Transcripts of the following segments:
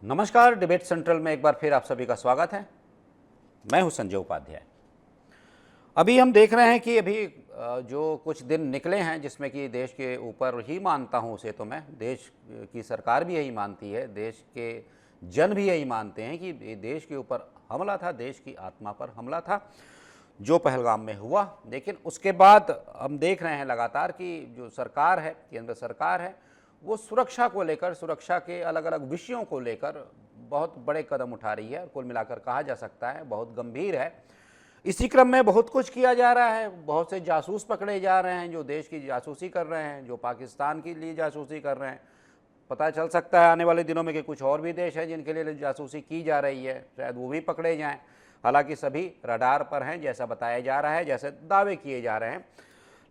नमस्कार। Debate central में एक बार फिर आप सभी का स्वागत है। मैं हूं संजय उपाध्याय। अभी हम देख रहे हैं कि अभी जो कुछ दिन निकले हैं जिसमें कि देश के ऊपर ही मानता हूं उसे, तो मैं देश की सरकार भी यही मानती है, देश के जन भी यही मानते हैं कि देश के ऊपर हमला था, देश की आत्मा पर हमला था जो पहलगाम में हुआ। लेकिन उसके बाद हम देख रहे हैं लगातार कि जो सरकार है, केंद्र सरकार है, वो सुरक्षा को लेकर, सुरक्षा के अलग अलग विषयों को लेकर बहुत बड़े कदम उठा रही है। कुल मिलाकर कहा जा सकता है बहुत गंभीर है। इसी क्रम में बहुत कुछ किया जा रहा है। बहुत से जासूस पकड़े जा रहे हैं जो देश की जासूसी कर रहे हैं, जो पाकिस्तान के लिए जासूसी कर रहे हैं। पता चल सकता है आने वाले दिनों में कि कुछ और भी देश हैं जिनके लिए जासूसी की जा रही है, शायद वो भी पकड़े जाएं। हालांकि सभी रडार पर हैं जैसा बताया जा रहा है, जैसे दावे किए जा रहे हैं।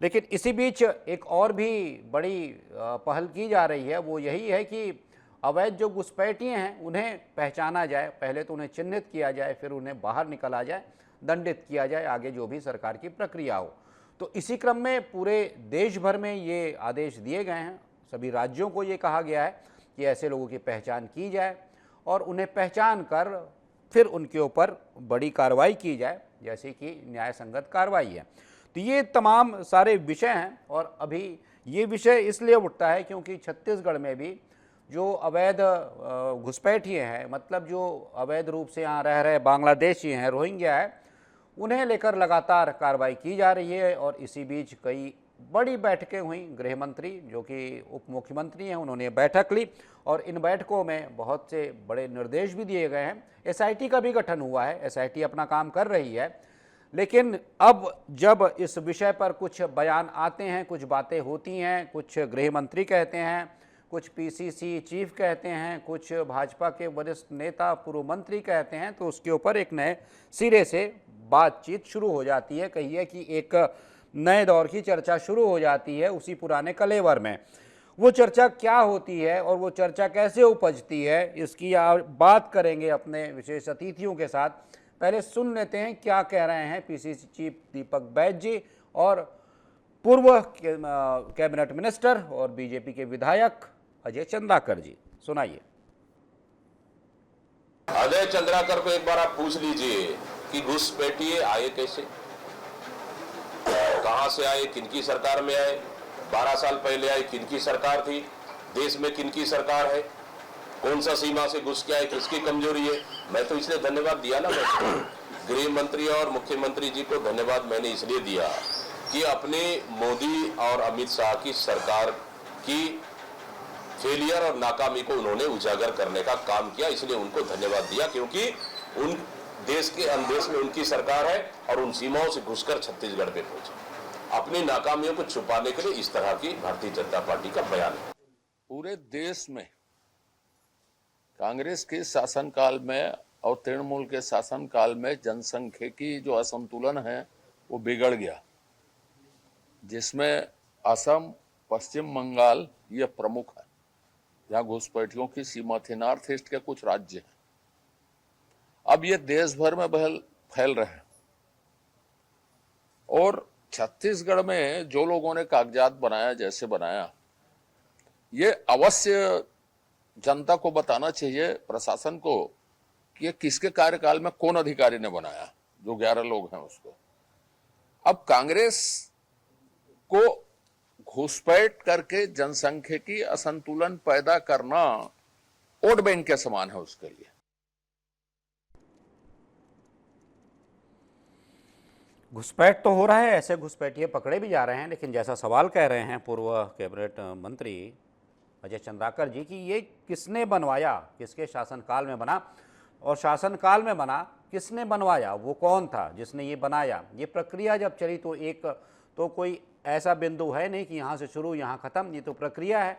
लेकिन इसी बीच एक और भी बड़ी पहल की जा रही है, वो यही है कि अवैध जो घुसपैठिए हैं उन्हें पहचाना जाए। पहले तो उन्हें चिन्हित किया जाए, फिर उन्हें बाहर निकाला जाए, दंडित किया जाए, आगे जो भी सरकार की प्रक्रिया हो। तो इसी क्रम में पूरे देश भर में ये आदेश दिए गए हैं। सभी राज्यों को ये कहा गया है कि ऐसे लोगों की पहचान की जाए और उन्हें पहचान कर फिर उनके ऊपर बड़ी कार्रवाई की जाए, जैसे कि न्याय संगत कार्रवाई है। तो ये तमाम सारे विषय हैं। और अभी ये विषय इसलिए उठता है क्योंकि छत्तीसगढ़ में भी जो अवैध घुसपैठिए हैं, मतलब जो अवैध रूप से यहाँ रह रहे बांग्लादेशी हैं, रोहिंग्या है, उन्हें लेकर लगातार कार्रवाई की जा रही है। और इसी बीच कई बड़ी बैठकें हुई। गृह मंत्री जो कि उप मुख्यमंत्री हैं, उन्होंने बैठक ली और इन बैठकों में बहुत से बड़े निर्देश भी दिए गए हैं। एसआईटी का भी गठन हुआ है, एसआईटी अपना काम कर रही है। लेकिन अब जब इस विषय पर कुछ बयान आते हैं, कुछ बातें होती हैं, कुछ गृह मंत्री कहते हैं, कुछ पीसीसी चीफ कहते हैं, कुछ भाजपा के वरिष्ठ नेता पूर्व मंत्री कहते हैं, तो उसके ऊपर एक नए सिरे से बातचीत शुरू हो जाती है। कहिए कि एक नए दौर की चर्चा शुरू हो जाती है उसी पुराने कलेवर में। वो चर्चा क्या होती है और वो चर्चा कैसे उपजती है, इसकी बात करेंगे अपने विशेष अतिथियों के साथ। पहले सुन लेते हैं क्या कह रहे हैं पीसीसी चीफ दीपक बैज जी और पूर्व कैबिनेट मिनिस्टर और बीजेपी के विधायक अजय चंद्राकर जी। सुनाइए। अजय चंद्राकर को एक बार आप पूछ लीजिए कि घुसपैठिए आए कैसे, कहां से आए, किनकी सरकार में आए, 12 साल पहले आए, किनकी सरकार थी, देश में किनकी सरकार है, कौन सा सीमा से घुस के आए, किसकी कमजोरी है। मैं तो इसलिए धन्यवाद दिया ना, मैं गृह मंत्री और मुख्यमंत्री जी को धन्यवाद मैंने इसलिए दिया कि अपने मोदी और अमित शाह की सरकार की फेलियर और नाकामी को उन्होंने उजागर करने का काम किया, इसलिए उनको धन्यवाद दिया। क्योंकि उन देश के अंदेश में उनकी सरकार है और उन सीमाओं से घुसकर छत्तीसगढ़ पे पहुंचे। अपनी नाकामियों को छुपाने के लिए इस तरह की भारतीय जनता पार्टी का बयान है। पूरे देश में कांग्रेस के शासनकाल में और तृणमूल के शासनकाल में जनसंख्यिकी जो असंतुलन है वो बिगड़ गया, जिसमें असम, पश्चिम बंगाल ये प्रमुख है, जहां घुसपैठियों की सीमा थी। नॉर्थ ईस्ट के कुछ राज्य हैं, अब ये देश भर में फैल रहे हैं। और छत्तीसगढ़ में जो लोगों ने कागजात बनाया, जैसे बनाया, ये अवश्य जनता को बताना चाहिए, प्रशासन को, कि ये किसके कार्यकाल में कौन अधिकारी ने बनाया, जो 11 लोग हैं उसको। अब कांग्रेस को घुसपैठ करके जनसंख्यिकी असंतुलन पैदा करना वोट बैंक के समान है उसके लिए। घुसपैठ तो हो रहा है, ऐसे घुसपैठिए पकड़े भी जा रहे हैं। लेकिन जैसा सवाल कह रहे हैं पूर्व कैबिनेट मंत्री अजय चंद्राकर जी कि ये किसने बनवाया, किसके शासनकाल में बना, और शासनकाल में बना किसने बनवाया, वो कौन था जिसने ये बनाया। ये प्रक्रिया जब चली तो एक तो कोई ऐसा बिंदु है नहीं कि यहाँ से शुरू यहाँ ख़त्म, ये तो प्रक्रिया है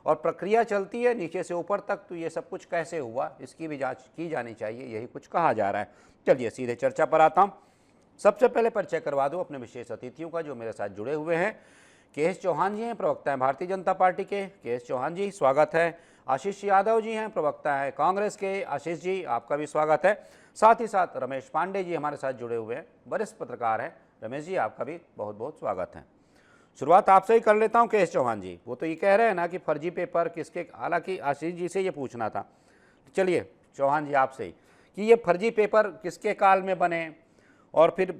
और प्रक्रिया चलती है नीचे से ऊपर तक। तो ये सब कुछ कैसे हुआ, इसकी भी जांच की जानी चाहिए, यही कुछ कहा जा रहा है। चलिए सीधे चर्चा पर आता हूँ। सबसे पहले परिचय करवा दूँ अपने विशेष अतिथियों का जो मेरे साथ जुड़े हुए हैं। के चौहान जी हैं, प्रवक्ता हैं भारतीय जनता पार्टी के। के चौहान जी स्वागत है। आशीष यादव जी हैं, प्रवक्ता हैं कांग्रेस के। आशीष जी आपका भी स्वागत है। साथ ही साथ रमेश पांडे जी हमारे साथ जुड़े हुए हैं, वरिष्ठ पत्रकार हैं। रमेश जी आपका भी बहुत बहुत स्वागत है। शुरुआत आपसे ही कर लेता हूं। के चौहान जी, वो तो ये कह रहे हैं ना कि फर्जी पेपर किसके, हालांकि आशीष जी से ये पूछना था, चलिए चौहान जी आपसे ही कि ये फर्जी पेपर किसके काल में बने, और फिर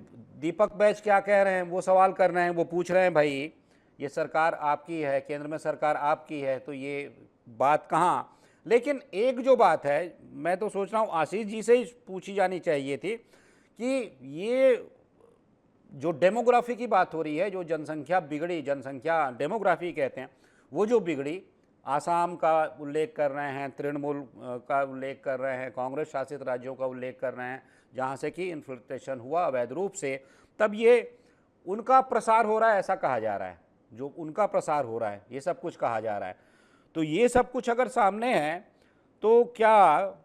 दीपक बैज क्या कह रहे हैं, वो सवाल कर रहे हैं, वो पूछ रहे हैं भाई ये सरकार आपकी है, केंद्र में सरकार आपकी है, तो ये बात कहाँ। लेकिन एक जो बात है मैं तो सोच रहा हूँ आशीष जी से ही पूछी जानी चाहिए थी कि ये जो डेमोग्राफी की बात हो रही है, जो जनसंख्या बिगड़ी, जनसंख्या डेमोग्राफी कहते हैं, वो जो बिगड़ी, आसाम का उल्लेख कर रहे हैं, तृणमूल का उल्लेख कर रहे हैं, कांग्रेस शासित राज्यों का उल्लेख कर रहे हैं जहाँ से कि इन्फिल्ट्रेशन हुआ अवैध रूप से, तब ये उनका प्रसार हो रहा है ऐसा कहा जा रहा है, जो उनका प्रसार हो रहा है ये सब कुछ कहा जा रहा है। तो ये सब कुछ अगर सामने है तो क्या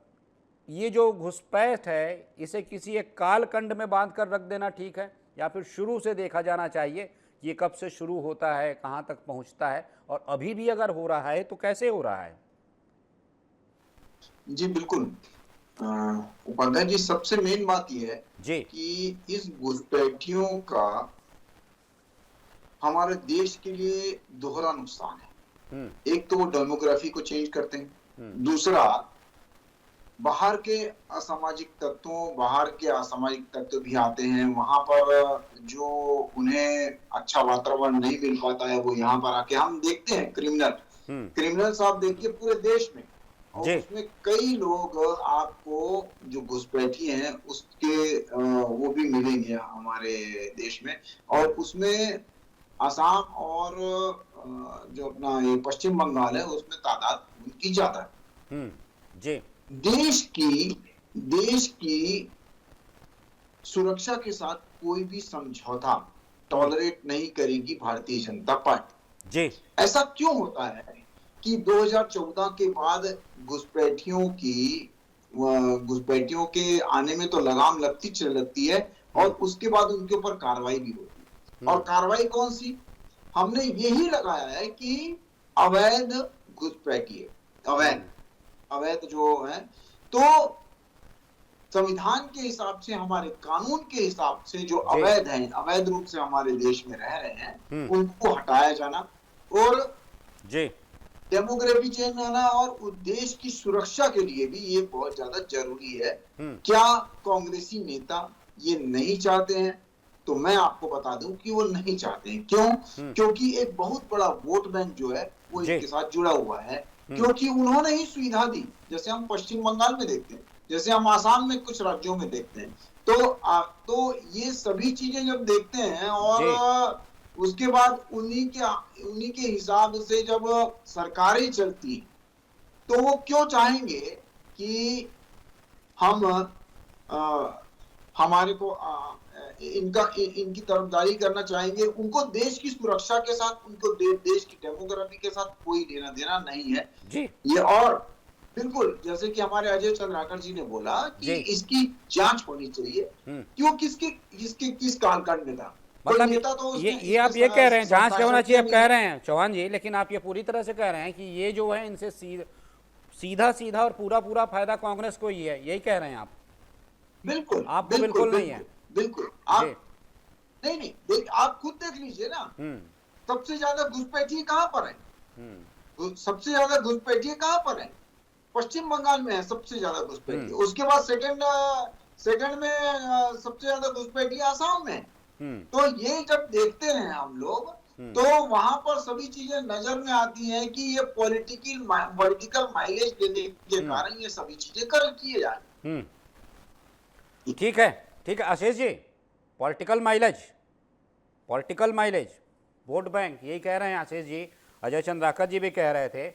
ये जो घुसपैठ है इसे किसी एक कालखंड में बांध कर रख देना ठीक है, या फिर शुरू से देखा जाना चाहिए ये कब से शुरू होता है, कहाँ तक पहुँचता है, और अभी भी अगर हो रहा है तो कैसे हो रहा है? जी बिल्कुल। उपाध्याय जी, सबसे मेन बात यह है जी कि इस घुसपैठियों का हमारे देश के लिए दोहरा नुकसान है। एक तो वो डेमोग्राफी को चेंज करते हैं, दूसरा बाहर के असामाजिक तत्व भी आते हैं, वहां पर जो उन्हें अच्छा वातावरण नहीं मिल पाता है वो यहाँ पर आके, हम देखते हैं क्रिमिनल्स आप देखिए पूरे देश में, और उसमें कई लोग आपको जो घुसपैठी हैं उसके वो भी मिलेंगे हमारे देश में, और उसमें असम और जो अपना ये पश्चिम बंगाल है उसमें तादाद उनकी ज्यादा है। जी देश की सुरक्षा के साथ कोई भी समझौता टॉलरेट नहीं करेगी भारतीय जनता पार्टी। जी ऐसा क्यों होता है कि 2014 के बाद घुसपैठियों के आने में तो लगाम लगती है, और उसके बाद उनके ऊपर कार्रवाई भी होती है। और कार्रवाई कौन सी? हमने यही लगाया है कि अवैध घुसपैठी, अवैध जो है, तो संविधान के हिसाब से, हमारे कानून के हिसाब से जो अवैध हैं, अवैध रूप से हमारे देश में रह रहे हैं, उनको हटाया जाना, और डेमोग्राफी चेंज आना, और उस देश की सुरक्षा के लिए भी ये बहुत ज्यादा जरूरी है। क्या कांग्रेसी नेता ये नहीं चाहते हैं? तो मैं आपको बता दूं कि वो नहीं चाहते हैं। क्यों? क्योंकि एक बहुत बड़ा वोट बैंक जो है वो इनके साथ जुड़ा हुआ है, क्योंकि उन्होंने ही सुविधा दी, जैसे हम पश्चिम बंगाल में देखते हैं, जैसे हम आसाम में कुछ राज्यों में देखते हैं। तो ये सभी चीजें जब देखते हैं, और उसके बाद उन्हीं के हिसाब से जब सरकारें चलती हैं, तो वो क्यों चाहेंगे कि हम हमारे को इनकी तरफदारी करना चाहेंगे? उनको देश की सुरक्षा के साथ, उनको देश की डेमोग्राफी के साथ कोई लेना देना नहीं है जी। ये, और बिल्कुल जैसे कि हमारे अजय चंद्राकर जी ने बोला कि इसकी जांच होनी चाहिए। क्यों? किस कालखंड में था? मतलब ये आप ये कह रहे हैं जांच होना चाहिए, आप कह रहे हैं चौहान जी, लेकिन आप ये पूरी तरह से कह रहे हैं कि ये जो है इनसे सीधा और पूरा फायदा कांग्रेस को ही है, यही कह रहे हैं आप? बिल्कुल, आप बिल्कुल नहीं है। बिल्कुल आप नहीं, आप खुद देख लीजिए ना, सबसे ज्यादा घुसपैठी कहाँ पर है? सबसे ज्यादा घुसपैठी कहाँ पर है? पश्चिम बंगाल में है सबसे ज्यादा घुसपैठी। उसके बाद सेकंड में सबसे ज्यादा घुसपैठी आसाम में है। तो ये जब देखते हैं हम लोग, तो वहां पर सभी चीजें नजर में आती हैं कि ये पॉलिटिकल माइलेज देने के कारण ये सभी चीजें किए जा रही हैं। ठीक है Ashish ji, political mileage vote bank, यही कह रहे हैं आशीष जी। अजय चंद्राकर जी भी कह रहे थे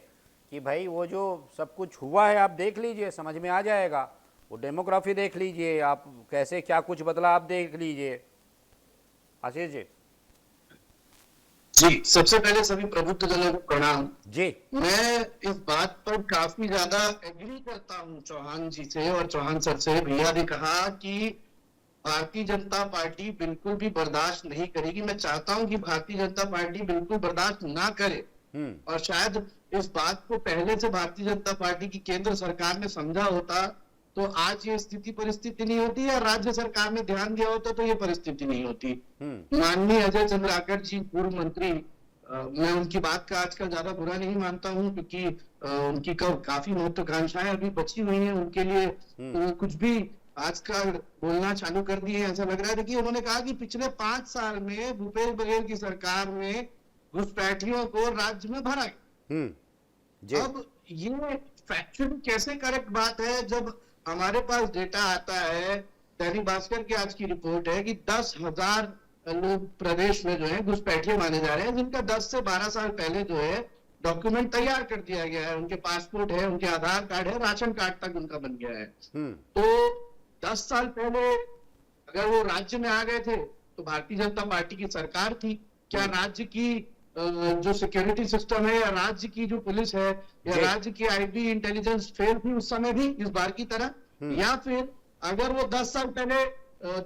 कि भाई वो जो सब कुछ हुआ है आप देख लीजिए, समझ में आ जाएगा, वो डेमोग्राफी देख लीजिए आप, कैसे क्या कुछ बदला आप देख लीजिए। आशीष जी। जी, सबसे पहले सभी प्रबुद्ध जनों को प्रणाम जी। मैं इस बात पर काफी ज्यादा एग्री करता हूं चौहान जी से और चौहान सर से। भैया ने कहा कि भारतीय जनता पार्टी बिल्कुल भी बर्दाश्त नहीं करेगी। मैं चाहता हूं कि भारतीय जनता पार्टी बिल्कुल बर्दाश्त ना करे, और शायद इस बात को पहले से भारतीय जनता पार्टी की केंद्र सरकार ने समझा होता तो आज ये परिस्थिति नहीं होती, या राज्य सरकार ने ध्यान दिया होता तो ये परिस्थिति नहीं होती। माननीय अजय चंद्राकर जी, पूर्व मंत्री मैं उनकी बात का आजकल ज्यादा बुरा नहीं मानता हूँ, क्योंकि उनकी काफी महत्वाकांक्षाएं अभी बची हुई हैं उनके लिए। तो कुछ भी आजकल बोलना चालू कर दिए ऐसा लग रहा है। देखिए, उन्होंने कहा कि पिछले 5 साल में भूपेश बघेल की सरकार में घुसपैठियों को राज्य में भरा गया। जी। अब ये फैक्चुअली कैसे करेक्ट बात है, जब हमारे पास डेटा आता है, दैनिक भास्कर की आज की रिपोर्ट है कि 10,000 लोग प्रदेश में जो है घुसपैठिए माने जा रहे हैं, जिनका 10 से 12 साल पहले जो है डॉक्यूमेंट तैयार कर दिया गया है, उनके पासपोर्ट है, उनके आधार कार्ड है, राशन कार्ड तक उनका बन गया है। तो 10 साल पहले अगर वो राज्य में आ गए थे तो भारतीय जनता पार्टी की सरकार थी। क्या राज्य की जो सिक्योरिटी सिस्टम है, या राज्य की जो पुलिस है, या राज्य की आईबी इंटेलिजेंस फेल थी उस समय भी इस बार की तरह? या फिर अगर वो 10 साल पहले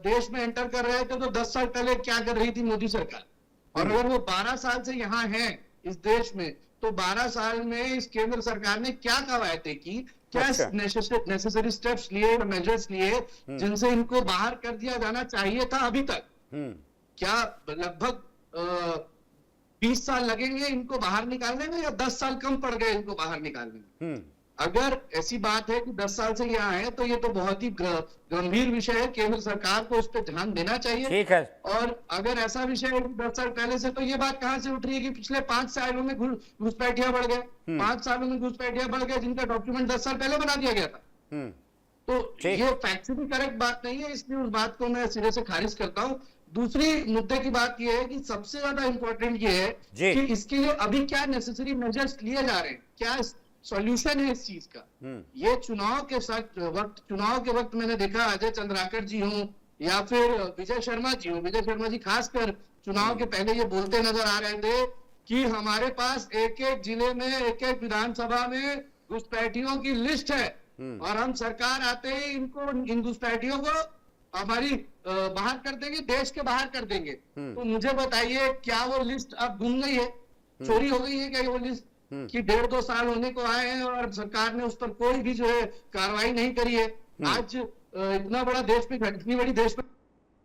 देश में एंटर कर रहे थे तो 10 साल पहले क्या कर रही थी मोदी सरकार? और अगर वो 12 साल से यहाँ है इस देश में, तो 12 साल में इस केंद्र सरकार ने क्या कवायतें की, क्या नेसेसरी स्टेप्स लिए, मेजर्स लिए जिनसे इनको बाहर कर दिया जाना चाहिए था अभी तक? क्या लगभग 20 साल लगेंगे इनको बाहर निकालने में, या 10 साल कम पड़ गए इनको बाहर निकालने में? अगर ऐसी बात है कि 10 साल से यहाँ है, तो ये तो बहुत ही गंभीर विषय है, केंद्र सरकार को उस पर ध्यान देना चाहिए। ठीक है। और अगर ऐसा विषय है 10 साल पहले से, तो ये बात कहां से उठ रही है कि पिछले 5 सालों में घुसपैठिया बढ़ गए, 5 सालों में घुसपैठिया बढ़ गए जिनका डॉक्यूमेंट 10 साल पहले बना दिया गया था। तो ये फैक्चुअली करेक्ट बात नहीं है, इसलिए उस बात को मैं सिरे से खारिज करता हूँ। दूसरी मुद्दे की बात यह है कि सबसे ज्यादा इंपॉर्टेंट ये है कि इसके लिए अभी क्या नेसेसरी मेजर्स लिए जा रहे हैं, क्या सॉल्यूशन है इस चीज का। ये चुनाव के वक्त मैंने देखा अजय चंद्राकर जी हों या फिर विजय शर्मा जी खासकर चुनाव के पहले ये बोलते नजर आ रहे थे कि हमारे पास एक एक जिले में, एक एक विधानसभा में घुसपैठियों की लिस्ट है, और हम सरकार आते ही इन घुसपैठियों को हमारी बाहर कर देंगे, देश के बाहर कर देंगे। तो मुझे बताइए, क्या वो लिस्ट अब गुम गई है, चोरी हो गई है क्या वो लिस्ट? कि 1.5-2 साल होने को आए हैं और सरकार ने उस पर कोई भी जो है कार्रवाई नहीं करी है। आज इतना बड़ा देश पे, इतनी बड़ी देश पे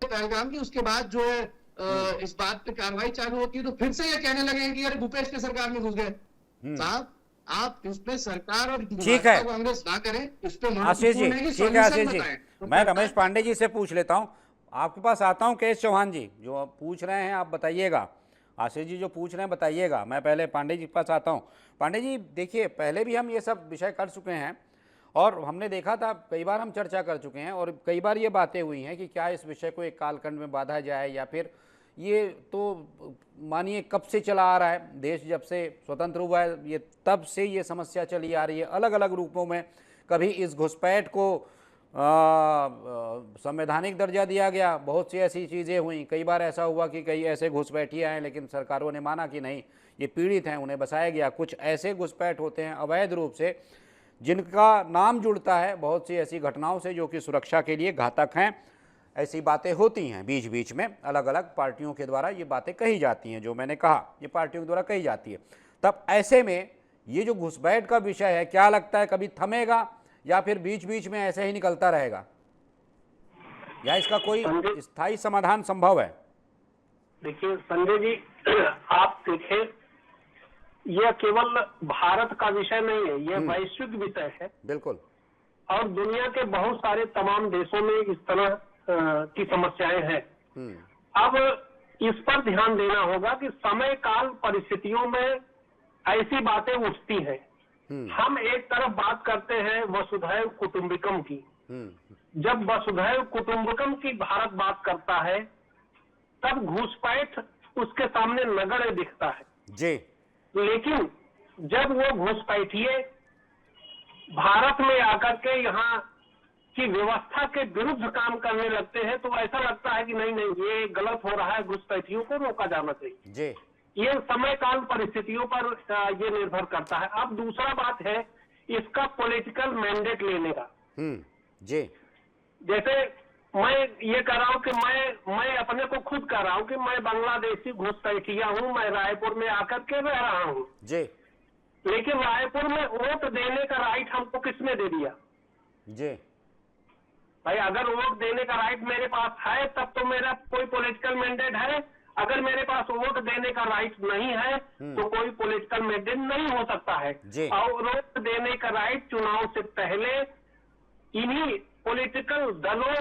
पहलगाम की, उसके बाद जो है इस बात पे कार्रवाई चालू होती है तो फिर से ये कहने लगे कि अरे भूपेश के सरकार में घुस गए। साहब, आप इसमें सरकार और कांग्रेस ना करें, इस पे आशीष जी। ठीक है आशीष जी, मैं रमेश पांडे जी से पूछ लेता हूँ, आपके पास आता हूँ। केएस चौहान जी जो आप पूछ रहे हैं आप बताइएगा, आशीष जी जो पूछ रहे हैं बताइएगा। मैं पहले पांडे जी के पास आता हूँ। पांडे जी देखिए, पहले भी हम ये सब विषय कर चुके हैं और हमने देखा था, कई बार हम चर्चा कर चुके हैं और कई बार ये बातें हुई हैं कि क्या इस विषय को एक कालखंड में बांधा जाए, या फिर ये तो मानिए कब से चला आ रहा है, देश जब से स्वतंत्र हुआ है ये तब से ये समस्या चली आ रही है अलग अलग रूपों में। कभी इस घुसपैठ को संवैधानिक दर्जा दिया गया, बहुत सी ऐसी चीज़ें हुई। कई बार ऐसा हुआ कि कई ऐसे घुसपैठिए आए लेकिन सरकारों ने माना कि नहीं ये पीड़ित हैं, उन्हें बसाया गया। कुछ ऐसे घुसपैठ होते हैं अवैध रूप से जिनका नाम जुड़ता है बहुत सी ऐसी घटनाओं से जो कि सुरक्षा के लिए घातक हैं। ऐसी बातें होती हैं बीच बीच में, अलग अलग पार्टियों के द्वारा ये बातें कही जाती हैं, जो मैंने कहा ये पार्टियों के द्वारा कही जाती है। तब ऐसे में ये जो घुसपैठ का विषय है, क्या लगता है कभी थमेगा या फिर बीच बीच में ऐसे ही निकलता रहेगा, या इसका कोई स्थायी समाधान संभव है? देखिए संजय जी, आप देखें, यह केवल भारत का विषय नहीं है, यह वैश्विक विषय है। बिल्कुल। और दुनिया के बहुत सारे तमाम देशों में इस तरह की समस्याएं हैं। अब इस पर ध्यान देना होगा कि समय काल परिस्थितियों में ऐसी बातें उठती हैं। हम एक तरफ बात करते हैं वसुधैव कुटुंबकम की, जब वसुधैव कुटुंबकम की भारत बात करता है तब घुसपैठ उसके सामने नगण्य दिखता है जी। लेकिन जब वो घुसपैठिए भारत में आकर के यहाँ की व्यवस्था के विरुद्ध काम करने लगते हैं तो ऐसा लगता है कि नहीं नहीं ये गलत हो रहा है, घुसपैठियों को रोका जाना चाहिए जी। ये समय काल परिस्थितियों पर ये निर्भर करता है। अब दूसरा बात है इसका पॉलिटिकल मैंडेट लेने का। जी। जैसे मैं ये कर रहा हूँ कि मैं अपने को खुद कर रहा हूँ कि मैं बांग्लादेशी घुसपैठिया हूँ, मैं रायपुर में आकर के रह रहा हूँ जी। लेकिन रायपुर में वोट देने का राइट हमको किसने दे दिया? जी भाई, अगर वोट देने का राइट मेरे पास है तब तो मेरा कोई पॉलिटिकल मैंडेट है। अगर मेरे पास वोट देने का राइट नहीं है तो कोई पॉलिटिकल मैंडेट नहीं हो सकता है। जी। और वोट देने का राइट चुनाव से पहले इन्हीं पॉलिटिकल दलों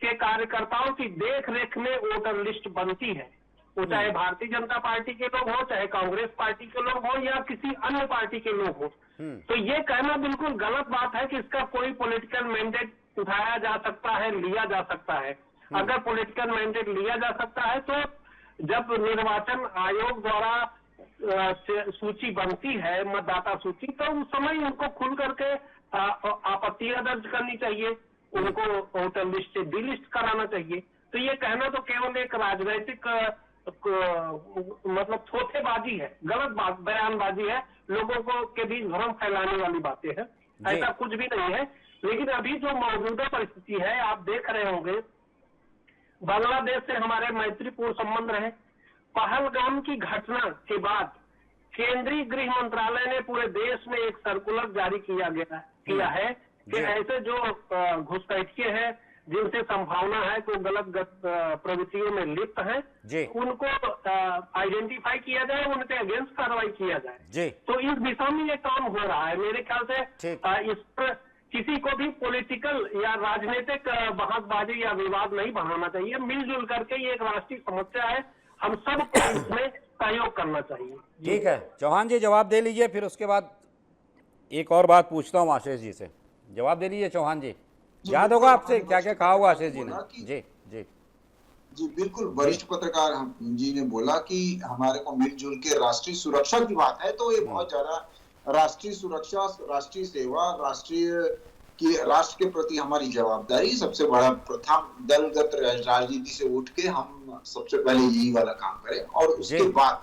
के कार्यकर्ताओं की देख रेख में वोटर लिस्ट बनती है, वो चाहे भारतीय जनता पार्टी के लोग हो, चाहे कांग्रेस पार्टी के लोग हो, या किसी अन्य पार्टी के लोग हो। तो ये कहना बिल्कुल गलत बात है कि इसका कोई पॉलिटिकल मैंडेट उठाया जा सकता है, लिया जा सकता है। अगर पॉलिटिकल मैंडेट लिया जा सकता है तो जब निर्वाचन आयोग द्वारा सूची बनती है, मतदाता सूची, तो उस समय उनको खुल करके आपत्तियां दर्ज करनी चाहिए, उनको वोटर लिस्ट से डिलिस्ट कराना चाहिए। तो ये कहना तो केवल एक राजनीतिक मतलब थोथेबाजी है, गलत बात, बयानबाजी है, लोगों को के बीच भ्रम फैलाने वाली बातें हैं। ऐसा कुछ भी नहीं है। लेकिन अभी जो मौजूदा परिस्थिति है, आप देख रहे होंगे, बांग्लादेश से हमारे मैत्रीपूर्ण संबंध रहे। पहलगाम की घटना के बाद केंद्रीय गृह मंत्रालय ने पूरे देश में एक सर्कुलर जारी किया है कि ऐसे जो घुसपैठिए हैं, जिनसे संभावना है कि गलत प्रवृत्तियों में लिप्त हैं, उनको आइडेंटिफाई किया जाए, उनके अगेंस्ट कार्रवाई किया जाए। तो इस दिशा में ये काम हो रहा है। मेरे ख्याल से इस पर किसी को भी पॉलिटिकल या राजनीतिक बहसबाजी या विवाद नहीं बढ़ाना चाहिए। मिलजुल करके ये एक राष्ट्रीय समस्या है, हम सबको इसमें सहयोग करना चाहिए। ठीक है, चौहान जी जवाब दे लीजिए, फिर उसके बाद एक और बात पूछता हूँ आशीष जी से। जवाब दे लीजिए चौहान जी। याद होगा आपसे क्या क्या कहा होगा आशीष जी ने? जी जी जी बिल्कुल, वरिष्ठ पत्रकार जी ने बोला कि हमारे को मिलजुल के राष्ट्रीय सुरक्षा की बात है, तो ये बहुत ज्यादा राष्ट्रीय सुरक्षा, राष्ट्रीय सेवा, राष्ट्र के प्रति हमारी जवाबदारी, सबसे बड़ा प्रथम दलगत राजनीति से उठ के हम सबसे पहले यही वाला काम करें। और उसके बाद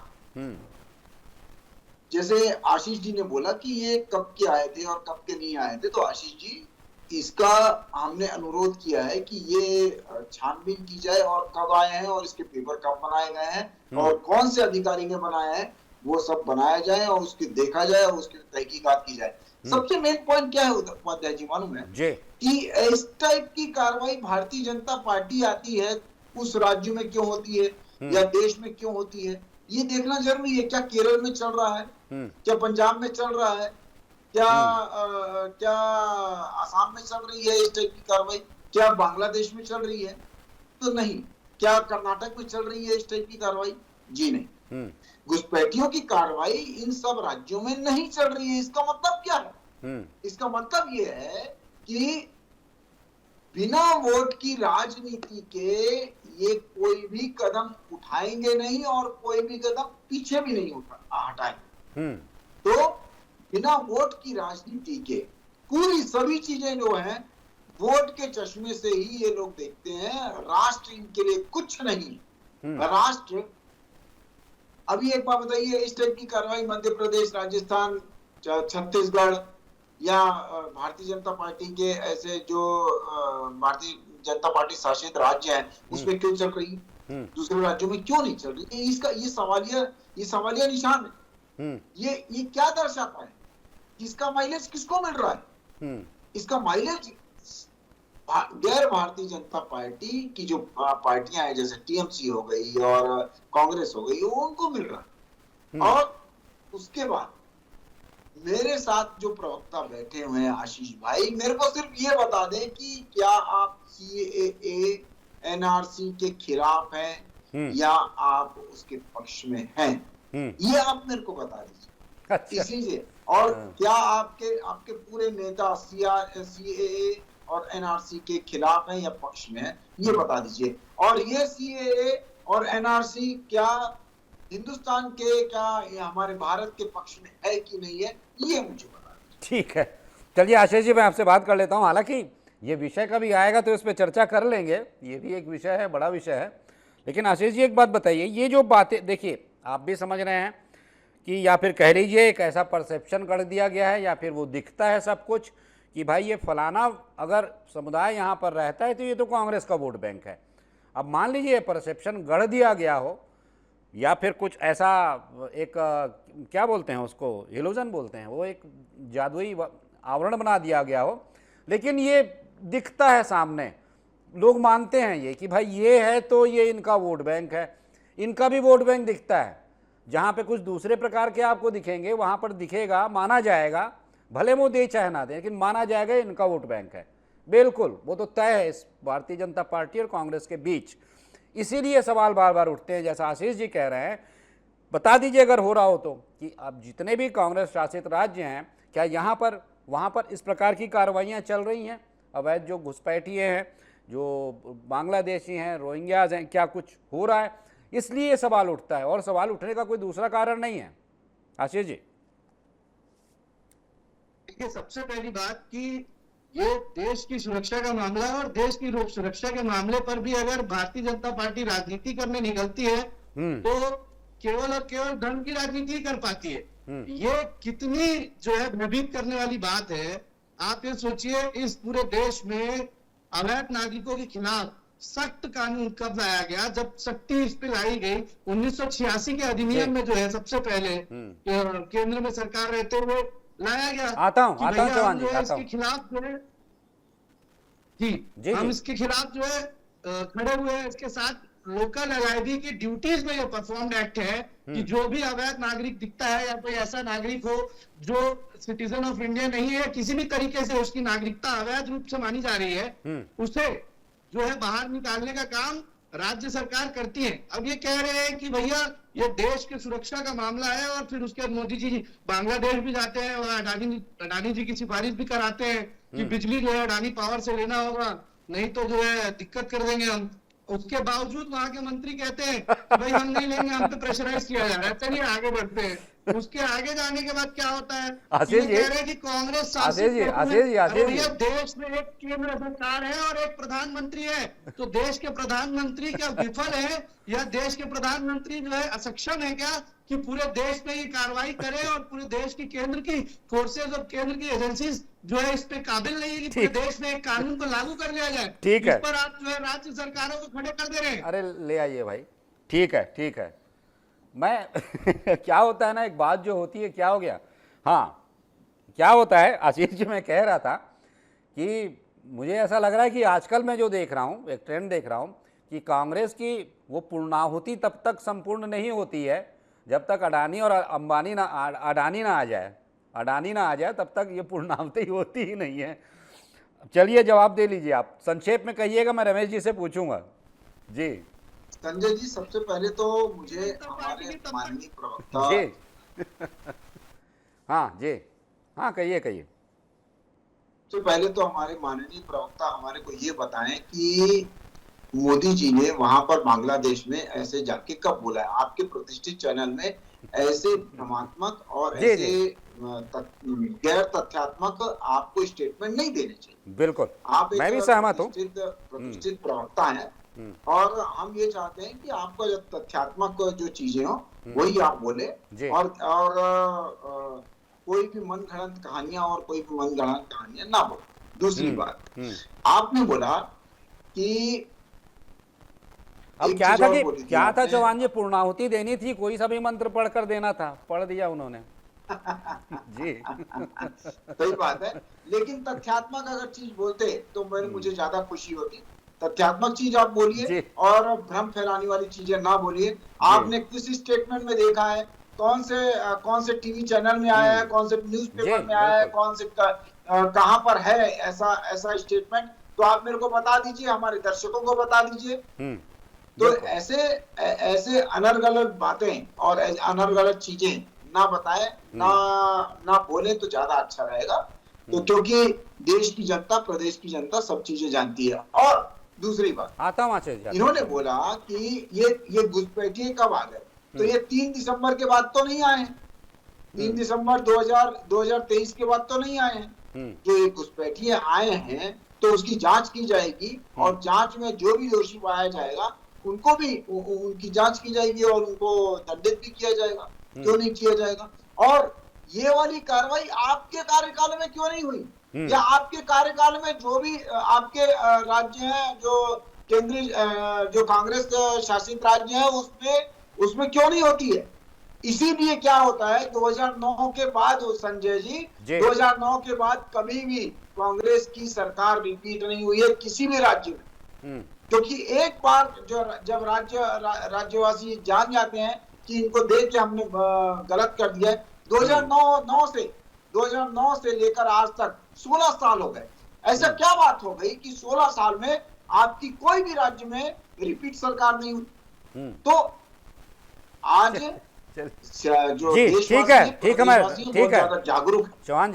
जैसे आशीष जी ने बोला कि ये कब के आए थे और कब के नहीं आए थे, तो आशीष जी इसका हमने अनुरोध किया है कि ये छानबीन की जाए और कब आए हैं और इसके पेपर कब बनाए गए हैं और कौन से अधिकारी ने बनाया है, वो सब बनाया जाए और उसकी देखा जाए और उसकी तहकीकात की जाए। सबसे मेन पॉइंट क्या है उपाध्याय जी मालूम है कि इस टाइप की कार्रवाई भारतीय जनता पार्टी आती है उस राज्य में क्यों होती है या देश में क्यों होती है, ये देखना जरूरी है। क्या केरल में चल रहा है, क्या पंजाब में चल रहा है, क्या आसाम में चल रही है इस टाइप की कार्रवाई, क्या बांग्लादेश में चल रही है? तो नहीं। क्या कर्नाटक में चल रही है इस टाइप की कार्रवाई? जी नहीं। घुसपैठियों की कार्रवाई इन सब राज्यों में नहीं चल रही है। इसका मतलब क्या है? इसका मतलब ये है कि बिना वोट की राजनीति के ये कोई भी कदम उठाएंगे नहीं और कोई भी कदम पीछे भी नहीं हटाएंगे। तो बिना वोट की राजनीति के पूरी सभी चीजें जो हैं वोट के चश्मे से ही ये लोग देखते हैं। राष्ट्र इनके लिए कुछ नहीं। राष्ट्र, अभी एक बात बताइए, इस टाइप की कार्रवाई मध्य प्रदेश, राजस्थान, छत्तीसगढ़ या भारतीय जनता पार्टी के ऐसे जो भारतीय जनता पार्टी शासित राज्य हैं उसमें क्यों चल रही है? दूसरे राज्यों में क्यों नहीं चल रही? इसका ये सवालिया निशान है। ये क्या दर्शाता है? इसका माइलेज किसको मिल रहा है? इसका माइलेज गैर भारतीय जनता पार्टी की जो पार्टियां हैं, जैसे टीएमसी हो गई और कांग्रेस हो गई, वो उनको मिल रहा है। और उसके बाद मेरे साथ जो प्रवक्ता बैठे हुए हैं आशीष भाई, मेरे को सिर्फ ये बता दें कि क्या आप सीएए एनआरसी के खिलाफ हैं या आप उसके पक्ष में हैं, ये आप मेरे को बता दीजिए। अच्छा। इसी से, और क्या आपके पूरे नेता सीएए और एनआरसी के खिलाफ हैं या पक्ष में हैं, ये बता दीजिए। और ये सीएए और एनआरसी क्या हिंदुस्तान के, क्या हमारे भारत के पक्ष में है कि नहीं है, ये मुझे बता दीजिए। ठीक है, चलिए आशीष जी मैं आपसे बात कर लेता हूँ। हालांकि ये विषय कभी आएगा तो इस पर चर्चा कर लेंगे, ये भी एक विषय है, बड़ा विषय है। लेकिन आशीष जी एक बात बताइए, ये जो बातें देखिए आप भी समझ रहे हैं कि या फिर कह लीजिए एक ऐसा परसेप्शन कर दिया गया है या फिर वो दिखता है सब कुछ कि भाई ये फलाना अगर समुदाय यहाँ पर रहता है तो ये तो कांग्रेस का वोट बैंक है। अब मान लीजिए परसेप्शन गढ़ दिया गया हो या फिर कुछ ऐसा एक क्या बोलते हैं उसको, इल्यूजन बोलते हैं, वो एक जादुई आवरण बना दिया गया हो, लेकिन ये दिखता है सामने, लोग मानते हैं ये कि भाई ये है तो ये इनका वोट बैंक है। इनका भी वोट बैंक दिखता है। जहाँ पे कुछ दूसरे प्रकार के आपको दिखेंगे वहाँ पर दिखेगा, माना जाएगा, भले वो दे चाहे ना दे, लेकिन माना जाएगा इनका वोट बैंक है। बिल्कुल, वो तो तय है इस भारतीय जनता पार्टी और कांग्रेस के बीच। इसीलिए सवाल बार बार उठते हैं, जैसा आशीष जी कह रहे हैं, बता दीजिए अगर हो रहा हो तो, कि अब जितने भी कांग्रेस शासित राज्य हैं, क्या यहाँ पर वहाँ पर इस प्रकार की कार्रवाइयाँ चल रही हैं? अवैध जो घुसपैठिए हैं, जो बांग्लादेशी हैं, रोहिंग्याज हैं, क्या कुछ हो रहा है? इसलिए ये सवाल उठता है, और सवाल उठने का कोई दूसरा कारण नहीं है। आशीष जी, देखिए, सबसे पहली बात कि ये देश की सुरक्षा का मामला है, और देश की सुरक्षा के मामले पर भी अगर भारतीय जनता पार्टी राजनीति करने निकलती है तो केवल और केवल धर्म की राजनीति ही कर पाती है। ये कितनी जो है भयभीत करने वाली बात है। आप ये सोचिए, इस पूरे देश में अवैध नागरिकों के खिलाफ सख्त कानून कब लाया गया? जब सख्ती इस पे लाई गई 1986 के अधिनियम में जो है सबसे पहले केंद्र में सरकार रहते हुए लाया गया। आता हूं चौहान जी, इसके खिलाफ जो है हम इसके खिलाफ जो है खड़े हुए हैं। इसके साथ लोकल एलआईडी की ड्यूटीज में ये परफॉर्म्ड एक्ट है कि जो भी अवैध नागरिक दिखता है या कोई ऐसा नागरिक हो जो सिटीजन ऑफ इंडिया नहीं है, किसी भी तरीके से उसकी नागरिकता अवैध रूप से मानी जा रही है, उसे जो है बाहर निकालने का काम राज्य सरकार करती है। अब ये कह रहे हैं कि भैया ये देश की सुरक्षा का मामला है, और फिर उसके बाद मोदी जी बांग्लादेश भी जाते हैं और अडानी जी की सिफारिश भी कराते हैं कि बिजली जो है अडानी पावर से लेना होगा, नहीं तो जो है दिक्कत कर देंगे हम। उसके बावजूद वहां के मंत्री कहते हैं भाई हम नहीं लेंगे, हम तो प्रेशराइज किया जा रहा है, चलिए आगे बढ़ते हैं। उसके आगे जाने के बाद क्या होता है, ये कह रहे हैं कि कांग्रेस शासित देश में एक केंद्र सरकार है और एक प्रधानमंत्री है, तो देश के प्रधानमंत्री क्या विफल है, या देश के प्रधानमंत्री जो है असक्षम है क्या कि पूरे देश में ये कार्रवाई करे, और पूरे देश की केंद्र की फोर्सेज और केंद्र की एजेंसीज जो है इस पे काबिल नहीं है कि पूरे देश में एक कानून को लागू कर लिया जाए। ठीक है, इस पर आप जो है राज्य सरकारों को खड़े कर दे रहे हैं। अरे ले आइए भाई, ठीक है ठीक है। मैं क्या होता है ना, एक बात जो होती है, क्या हो गया, हाँ क्या होता है आशीष जी, मैं कह रहा था कि मुझे ऐसा लग रहा है कि आजकल मैं जो देख रहा हूँ, एक ट्रेंड देख रहा हूँ कि कांग्रेस की वो पूर्णाहुति तब तक संपूर्ण नहीं होती है जब तक अडानी और अंबानी ना अडानी ना आ जाए, तब तक ये पूर्णाहुति होती ही नहीं है। चलिए जवाब दे लीजिए, आप संक्षेप में कहिएगा, मैं रमेश जी से पूछूंगा। जी संजय जी, सबसे पहले तो मुझे हमारे माननीय प्रवक्ता हाँ कहिए। सबसे पहले तो हमारे माननीय प्रवक्ता हमारे को ये बताएं कि मोदी जी ने वहां पर बांग्लादेश में ऐसे जाके कब बोला है? आपके प्रतिष्ठित चैनल में ऐसे भ्रमात्मक और ऐसे गैर तथ्यात्मक आपको स्टेटमेंट नहीं देने चाहिए। बिल्कुल, आप मैं भी सहमत हूँ। प्रतिष्ठित प्रवक्ता हैं, और हम ये चाहते हैं कि आपका जो तथ्यात्मक जो चीजें हो वही आप बोले, और कोई भी मन गढ़ंत कहानियां और कोई भी मन गढ़ंत कहानियां ना बोले। दूसरी बात, आपने बोला कि अब क्या था चौहान जी, पूर्णाहुति देनी थी, कोई सा भी मंत्र पढ़कर देना था, पढ़ दिया उन्होंने। जी सही बात है, लेकिन तथ्यात्मक अगर चीज बोलते तो मुझे ज्यादा खुशी होती। तथ्यात्मक चीज आप बोलिए और भ्रम फैलाने वाली चीजें ना बोलिए। आपने किस स्टेटमेंट में देखा है, कौन से टीवी चैनल में आया है, कौन से न्यूज़पेपर में आया है, कौन से कहां पर है ऐसा स्टेटमेंट, तो आप मेरे को बता दीजिए, हमारे दर्शकों को बता दीजिए। तो ऐसे अनर्गल बातें और अनर्गल चीजें ना बताए, ना बोले तो ज्यादा अच्छा रहेगा। तो क्योंकि देश की जनता, प्रदेश की जनता सब चीजें जानती है। और दूसरी बात, इन्होंने बोला कि ये घुसपैठिए कब आ गए, तो ये 3 दिसंबर के बाद तो नहीं आए, 3 दिसंबर 2023 के बाद तो नहीं आए हैं। जो ये घुसपैठिए आए हैं तो उसकी जांच की जाएगी, और जांच में जो भी दोषी पाया जाएगा उनको भी उनकी जांच की जाएगी और उनको दंडित भी किया जाएगा। क्यों नहीं किया जाएगा? और ये वाली कार्रवाई आपके कार्यकाल में क्यों नहीं हुई, या आपके कार्यकाल में जो भी आपके राज्य हैं, जो केंद्रीय जो कांग्रेस शासित राज्य है, उसमें क्यों नहीं होती है? इसीलिए क्या होता है, 2009 के बाद संजय जी 2009 के बाद कभी भी कांग्रेस की सरकार रिपीट नहीं हुई है किसी भी राज्य में। क्योंकि एक बार जो जब राज्यवासी जान जाते हैं कि इनको देख के हमने गलत कर दिया है। 2009 से लेकर आज तक 16 साल हो गए। ऐसा क्या बात हो गई कि 16 साल में आपकी कोई भी राज्य में रिपीट सरकार नहीं हुई? तो आज जो जी ठीक है, ठीक है, मैं ठीक है जागरूक है। चौहान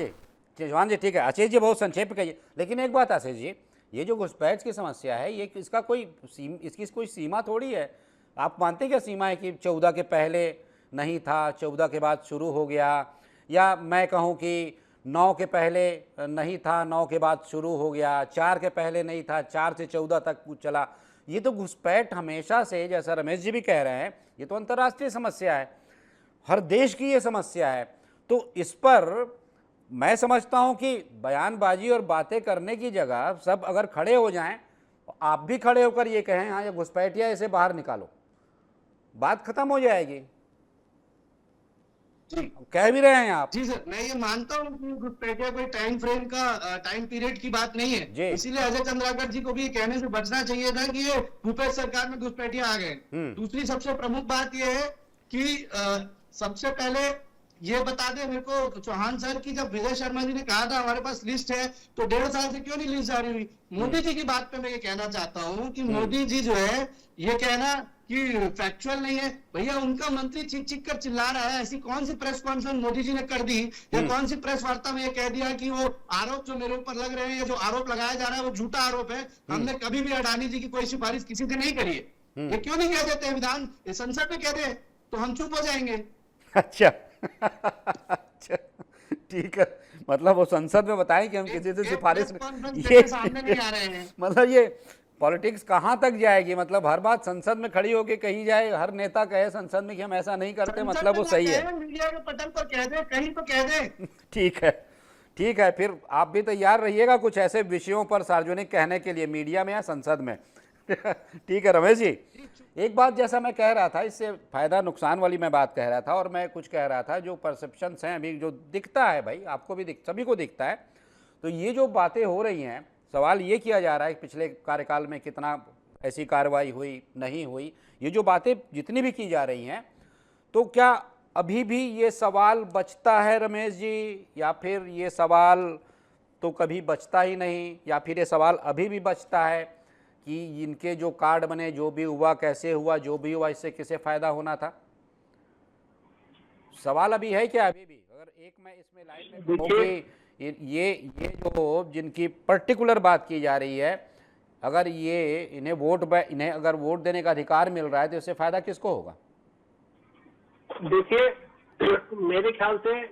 जी ठीक है। आशीष जी बहुत संक्षेप में कहिए। लेकिन एक बात आशीष जी, ये जो घुसपैठ की समस्या है, ये इसका इसकी कोई सीमा थोड़ी है। आप मानते हैं क्या सीमा है कि 14 के पहले नहीं था, 14 के बाद शुरू हो गया, या मैं कहूँ कि 9 के पहले नहीं था, 9 के बाद शुरू हो गया, 4 के पहले नहीं था, 4 से 14 तक चला। ये तो घुसपैठ हमेशा से, जैसा रमेश जी भी कह रहे हैं, ये तो अंतर्राष्ट्रीय समस्या है, हर देश की ये समस्या है। तो इस पर मैं समझता हूं कि बयानबाजी और बातें करने की जगह सब अगर खड़े हो जाएं, आप भी खड़े होकर ये कहें हाँ ये घुसपैठिया, इसे बाहर निकालो, बात खत्म हो जाएगी। जी कह भी रहे हैं आप। जी सर, मैं ये मानता हूँ कि घुसपैठिया कोई टाइम फ्रेम का टाइम पीरियड की बात नहीं है। इसीलिए अजय चंद्राकर जी को भी कहने से बचना चाहिए था कि ये भूपेश सरकार में घुसपैठिया आ गए। दूसरी सबसे प्रमुख बात ये है कि सबसे पहले ये बता दे मेरे को चौहान सर की, जब विजय शर्मा जी ने कहा था हमारे पास लिस्ट है, तो 1.5 साल से क्यों नहीं लिस्ट जारी हुई? मोदी जी की बात पे मैं ये कहना चाहता हूँ कि मोदी जी जो है ये कहना कि फैक्चुअल नहीं है। भैया उनका मंत्री चीख चीख कर चिल्ला रहा है, ऐसी कौन सी प्रेस कॉन्फ्रेंस मोदी जी ने कर दी या कौन सी प्रेस वार्ता में ये कह दिया कि वो आरोप जो मेरे ऊपर लग रहे हैं, जो आरोप लगाया जा रहा है वो झूठा आरोप है, हमने कभी भी अडानी जी की कोई सिफारिश किसी से नहीं करी है। ये क्यों नहीं कह देते विधान संसद में कह दे तो हम चुप हो जाएंगे। अच्छा अच्छा ठीक है, मतलब वो संसद में बताएं कि हम किसी से सिफारिश ये सामने नहीं आ रहे हैं। मतलब ये पॉलिटिक्स कहाँ तक जाएगी? मतलब हर बात संसद में खड़ी होके कही जाए, हर नेता कहे संसद में कि हम ऐसा नहीं करते, मतलब वो सही है। मीडिया के पटल पर कह दे, कहीं तो कह दे। ठीक है, फिर आप भी तैयार रहिएगा कुछ ऐसे विषयों पर सार्वजनिक कहने के लिए, मीडिया में या संसद में। ठीक है रमेश जी, एक बात जैसा मैं कह रहा था, इससे फायदा नुकसान वाली मैं बात कह रहा था, और मैं कुछ कह रहा था जो परसेप्शंस हैं अभी, जो दिखता है भाई, आपको भी सभी को दिखता है। तो ये जो बातें हो रही हैं, सवाल ये किया जा रहा है कि पिछले कार्यकाल में कितना ऐसी कार्रवाई हुई, नहीं हुई, ये जो बातें जितनी भी की जा रही हैं, तो क्या अभी भी ये सवाल बचता है रमेश जी, या फिर ये सवाल तो कभी बचता ही नहीं, या फिर ये सवाल अभी भी बचता है कि इनके जो कार्ड बने, जो भी हुआ, कैसे हुआ, जो भी हुआ, इससे किसे फायदा होना था? सवाल अभी है क्या अभी भी? अगर एक मैं इसमें लाइन में होगी, ये जो जिनकी पर्टिकुलर बात की जा रही है, अगर ये इन्हें अगर वोट देने का अधिकार मिल रहा है तो इससे फायदा किसको होगा? देखिए मेरे ख्याल से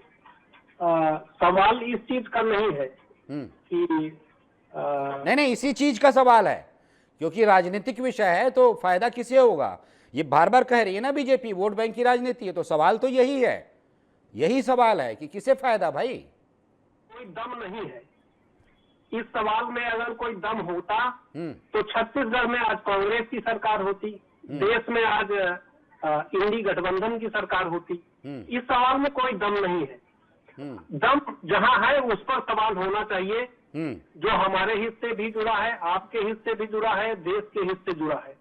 सवाल इस चीज का नहीं है कि नहीं इसी चीज का सवाल है, क्योंकि राजनीतिक विषय है तो फायदा किसे होगा? ये बार बार कह रही है ना बीजेपी, वोट बैंक की राजनीति है, तो सवाल तो यही है, यही सवाल है कि किसे फायदा भाई? कोई दम नहीं है इस सवाल में। अगर कोई दम होता तो छत्तीसगढ़ में आज कांग्रेस की सरकार होती, देश में आज इंडी गठबंधन की सरकार होती। इस सवाल में कोई दम नहीं है। दम जहां है उस पर सवाल होना चाहिए, जो हमारे हित से भी जुड़ा है, आपके हित से भी जुड़ा है, देश के हित से जुड़ा है।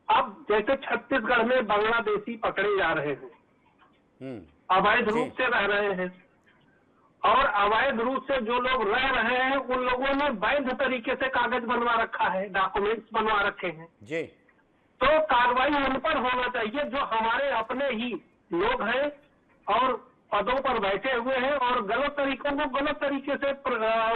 अब जैसे छत्तीसगढ़ में बांग्लादेशी पकड़े जा रहे हैं, अवैध रूप से रह रहे हैं, और अवैध रूप से जो लोग रह रहे हैं उन लोगों ने वैध तरीके से कागज बनवा रखा है, डॉक्यूमेंट्स बनवा रखे हैं जी। तो कार्रवाई उन पर होना चाहिए जो हमारे अपने ही लोग हैं और पदों पर बैठे हुए हैं और गलत तरीकों को गलत तरीके से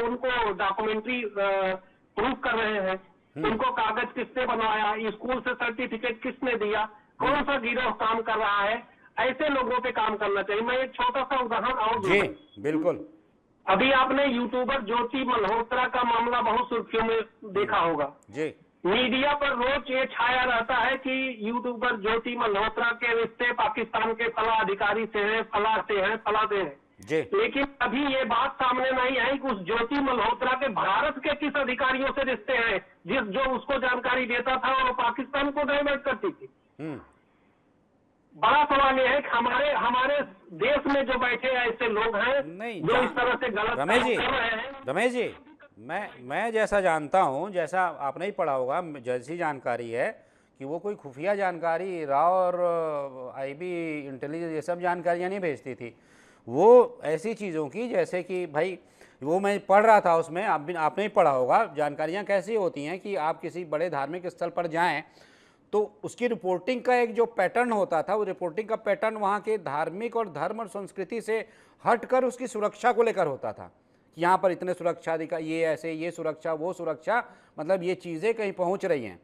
उनको डॉक्यूमेंट्री प्रूफ कर रहे हैं। उनको कागज किसने बनवाया, स्कूल से सर्टिफिकेट किसने दिया, कौन सा गिरोह काम कर रहा है, ऐसे लोगों पे काम करना चाहिए। मैं एक छोटा सा उदाहरण और जी बिल्कुल। अभी आपने यूट्यूबर ज्योति मल्होत्रा का मामला बहुत सुर्खियों में देखा होगा जी। मीडिया पर रोज ये छाया रहता है कि यूट्यूबर ज्योति मल्होत्रा के रिश्ते पाकिस्तान के फला अधिकारी से हैं, फला से हैं, फला से हैं जी। लेकिन अभी ये बात सामने नहीं आई कि उस ज्योति मल्होत्रा के भारत के किस अधिकारियों से रिश्ते हैं जो उसको जानकारी देता था और पाकिस्तान को डाइवर्ट करती थी। बड़ा सवाल ये है कि हमारे देश में जो बैठे ऐसे लोग हैं जो इस तरह से गलत रमेश जी, कर रहे हैं। रमेश जी मैं जैसा जानता हूँ, जैसा आपने ही पढ़ा होगा, जैसी जानकारी है कि वो कोई खुफिया जानकारी राव और आईबी इंटेलिजेंस ये सब जानकारियाँ नहीं भेजती थी। वो ऐसी चीज़ों की जैसे कि भाई वो मैं पढ़ रहा था उसमें, आपने ही पढ़ा होगा, जानकारियाँ कैसी होती हैं कि आप किसी बड़े धार्मिक स्थल पर जाएं तो उसकी रिपोर्टिंग का एक जो पैटर्न होता था, वो रिपोर्टिंग का पैटर्न वहाँ के धार्मिक और धर्म और संस्कृति से हटकर उसकी सुरक्षा को लेकर होता था कि यहाँ पर इतने सुरक्षा अधिकारी, ये ऐसे, ये सुरक्षा, वो सुरक्षा, मतलब ये चीज़ें कहीं पहुँच रही हैं।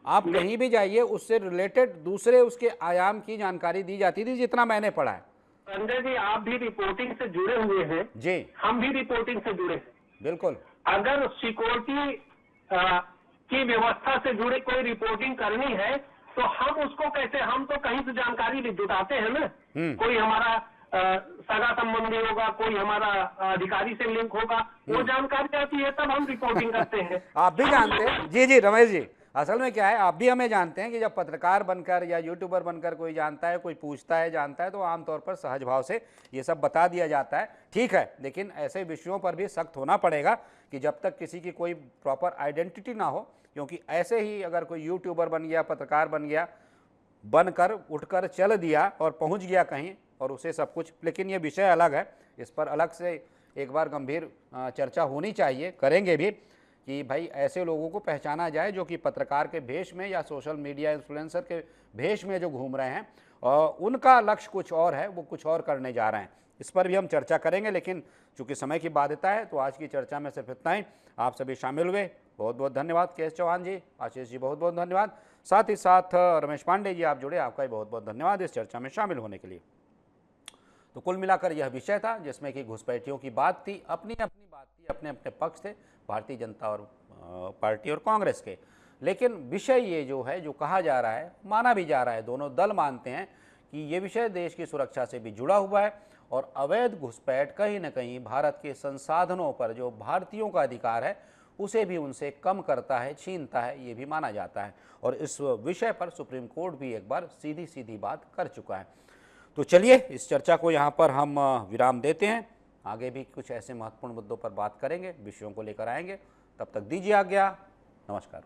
आप कहीं भी जाइए उससे रिलेटेड दूसरे उसके आयाम की जानकारी दी जाती थी, जितना मैंने पढ़ा है। संजय जी, आप भी रिपोर्टिंग से जुड़े हुए हैं जी, हम भी रिपोर्टिंग से जुड़े हैं। बिल्कुल। अगर सिक्योरिटी की व्यवस्था से जुड़े कोई रिपोर्टिंग करनी है तो हम उसको कैसे, हम तो कहीं से जानकारी भी जुटाते हैं ना। कोई हमारा सगा संबंधी होगा, कोई हमारा अधिकारी से लिंक होगा, वो जानकारी आती है तब हम रिपोर्टिंग करते हैं। आप भी जानते हैं। जी जी रमेश जी, असल में क्या है, आप भी हमें जानते हैं कि जब पत्रकार बनकर या यूट्यूबर बनकर कोई जानता है, कोई पूछता है, जानता है, तो आमतौर पर सहज भाव से ये सब बता दिया जाता है। ठीक है, लेकिन ऐसे विषयों पर भी सख्त होना पड़ेगा कि जब तक किसी की कोई प्रॉपर आइडेंटिटी ना हो, क्योंकि ऐसे ही अगर कोई यूट्यूबर बन गया, पत्रकार बन गया, बनकर उठकर चल दिया और पहुंच गया कहीं और उसे सब कुछ, लेकिन ये विषय अलग है, इस पर अलग से एक बार गंभीर चर्चा होनी चाहिए, करेंगे भी, कि भाई ऐसे लोगों को पहचाना जाए जो कि पत्रकार के भेष में या सोशल मीडिया इन्फ्लुएंसर के भेष में जो घूम रहे हैं और उनका लक्ष्य कुछ और है, वो कुछ और करने जा रहे हैं। इस पर भी हम चर्चा करेंगे, लेकिन चूंकि समय की बाध्यता है तो आज की चर्चा में सिर्फ इतना ही। आप सभी शामिल हुए, बहुत बहुत धन्यवाद। के एस चौहान जी, आशीष जी, बहुत बहुत धन्यवाद। साथ ही साथ रमेश पांडे जी आप जुड़े, आपका भी बहुत बहुत धन्यवाद इस चर्चा में शामिल होने के लिए। तो कुल मिलाकर यह विषय था जिसमें कि घुसपैठियों की बात थी, अपनी अपनी बात थी, अपने अपने पक्ष थे भारतीय जनता और पार्टी और कांग्रेस के। लेकिन विषय ये जो है, जो कहा जा रहा है, माना भी जा रहा है, दोनों दल मानते हैं कि ये विषय देश की सुरक्षा से भी जुड़ा हुआ है और अवैध घुसपैठ कहीं ना कहीं भारत के संसाधनों पर जो भारतीयों का अधिकार है उसे भी उनसे कम करता है, छीनता है, ये भी माना जाता है। और इस विषय पर सुप्रीम कोर्ट भी एक बार सीधी सीधी बात कर चुका है। तो चलिए इस चर्चा को यहाँ पर हम विराम देते हैं। आगे भी कुछ ऐसे महत्वपूर्ण मुद्दों पर बात करेंगे, विषयों को लेकर आएंगे। तब तक दीजिए आज्ञा, नमस्कार।